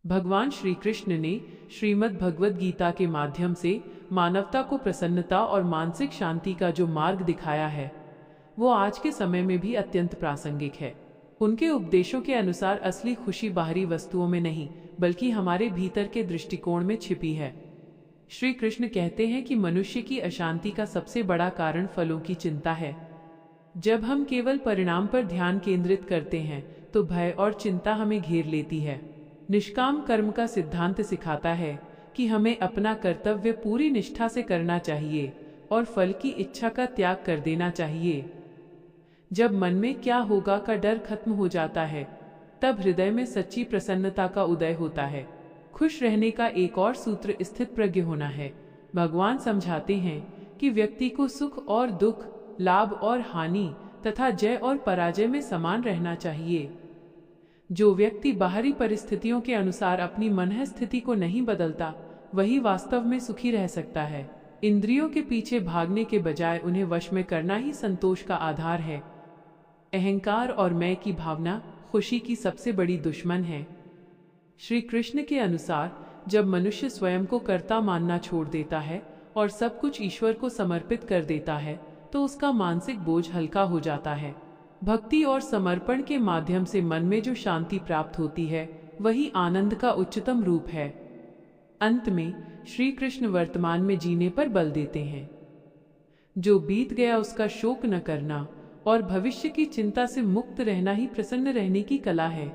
भगवान श्री कृष्ण ने श्रीमद् भगवद गीता के माध्यम से मानवता को प्रसन्नता और मानसिक शांति का जो मार्ग दिखाया है, वो आज के समय में भी अत्यंत प्रासंगिक है। उनके उपदेशों के अनुसार असली खुशी बाहरी वस्तुओं में नहीं, बल्कि हमारे भीतर के दृष्टिकोण में छिपी है। श्री कृष्ण कहते हैं कि मनुष्य की अशांति का सबसे बड़ा कारण फलों की चिंता है। जब हम केवल परिणाम पर ध्यान केंद्रित करते हैं, तो भय और चिंता हमें घेर लेती है। निष्काम कर्म का सिद्धांत सिखाता है कि हमें अपना कर्तव्य पूरी निष्ठा से करना चाहिए और फल की इच्छा का त्याग कर देना चाहिए। जब मन में क्या होगा का डर खत्म हो जाता है, तब हृदय में सच्ची प्रसन्नता का उदय होता है। खुश रहने का एक और सूत्र स्थित प्रज्ञ होना है। भगवान समझाते हैं कि व्यक्ति को सुख और दुख, लाभ और हानि तथा जय और पराजय में समान रहना चाहिए। जो व्यक्ति बाहरी परिस्थितियों के अनुसार अपनी मन स्थिति को नहीं बदलता, वही वास्तव में सुखी रह सकता है। इंद्रियों के पीछे भागने के बजाय उन्हें वश में करना ही संतोष का आधार है। अहंकार और मैं की भावना खुशी की सबसे बड़ी दुश्मन है। श्री कृष्ण के अनुसार जब मनुष्य स्वयं को कर्ता मानना छोड़ देता है और सब कुछ ईश्वर को समर्पित कर देता है, तो उसका मानसिक बोझ हल्का हो जाता है। भक्ति और समर्पण के माध्यम से मन में जो शांति प्राप्त होती है, वही आनंद का उच्चतम रूप है। अंत में श्री कृष्ण वर्तमान में जीने पर बल देते हैं। जो बीत गया उसका शोक न करना और भविष्य की चिंता से मुक्त रहना ही प्रसन्न रहने की कला है।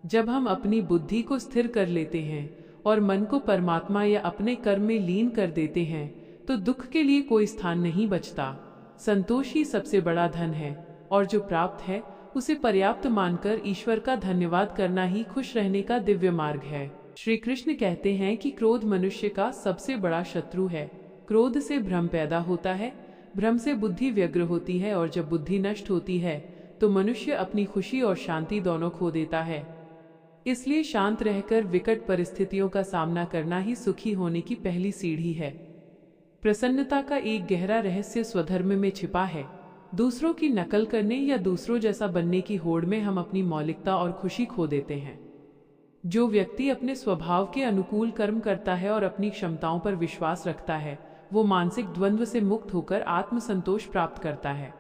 जब हम अपनी बुद्धि को स्थिर कर लेते हैं और मन को परमात्मा या अपने कर्म में लीन कर देते हैं, तो दुख के लिए कोई स्थान नहीं बचता। संतोष ही सबसे बड़ा धन है और जो प्राप्त है उसे पर्याप्त मानकर ईश्वर का धन्यवाद करना ही खुश रहने का दिव्य मार्ग है। श्री कृष्ण कहते हैं कि क्रोध मनुष्य का सबसे बड़ा शत्रु है। क्रोध से भ्रम पैदा होता है, भ्रम से बुद्धि व्यग्र होती है और जब बुद्धि नष्ट होती है तो मनुष्य अपनी खुशी और शांति दोनों खो देता है। इसलिए शांत रहकर विकट परिस्थितियों का सामना करना ही सुखी होने की पहली सीढ़ी है। प्रसन्नता का एक गहरा रहस्य स्वधर्म में छिपा है। दूसरों की नकल करने या दूसरों जैसा बनने की होड़ में हम अपनी मौलिकता और खुशी खो देते हैं। जो व्यक्ति अपने स्वभाव के अनुकूल कर्म करता है और अपनी क्षमताओं पर विश्वास रखता है, वो मानसिक द्वंद्व से मुक्त होकर आत्मसंतोष प्राप्त करता है।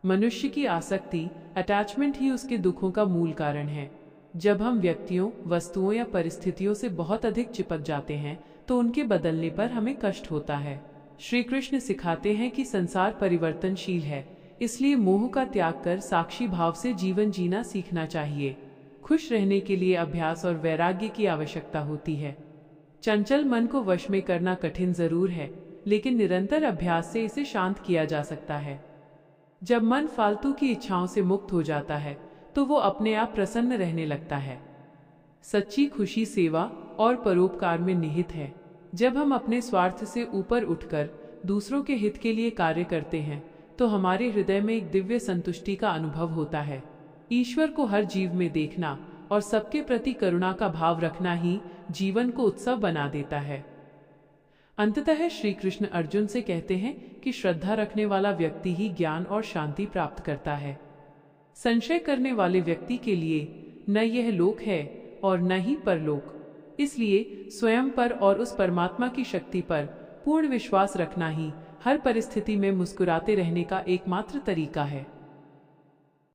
मनुष्य की आसक्ति, अटैचमेंट ही उसके दुखों का मूल कारण है। जब हम व्यक्तियों, वस्तुओं या परिस्थितियों से बहुत अधिक चिपक जाते हैं, तो उनके बदलने पर हमें कष्ट होता है। श्री कृष्ण सिखाते हैं कि संसार परिवर्तनशील है, इसलिए मोह का त्याग कर साक्षी भाव से जीवन जीना सीखना चाहिए। खुश रहने के लिए अभ्यास और वैराग्य की आवश्यकता होती है। चंचल मन को वश में करना कठिन जरूर है, लेकिन निरंतर अभ्यास से इसे शांत किया जा सकता है। जब मन फालतू की इच्छाओं से मुक्त हो जाता है, तो वो अपने आप प्रसन्न रहने लगता है। सच्ची खुशी सेवा और परोपकार में निहित है। जब हम अपने स्वार्थ से ऊपर उठकर दूसरों के हित के लिए कार्य करते हैं, तो हमारे हृदय में एक दिव्य संतुष्टि का अनुभव होता है। ईश्वर को हर जीव में देखना और सबके प्रति करुणा का भाव रखना ही जीवन को उत्सव बना देता है। अंततः श्री कृष्ण अर्जुन से कहते हैं कि श्रद्धा रखने वाला व्यक्ति ही ज्ञान और शांति प्राप्त करता है। संशय करने वाले व्यक्ति के लिए न यह लोक है और न ही परलोक। इसलिए स्वयं पर और उस परमात्मा की शक्ति पर पूर्ण विश्वास रखना ही हर परिस्थिति में मुस्कुराते रहने का एकमात्र तरीका है।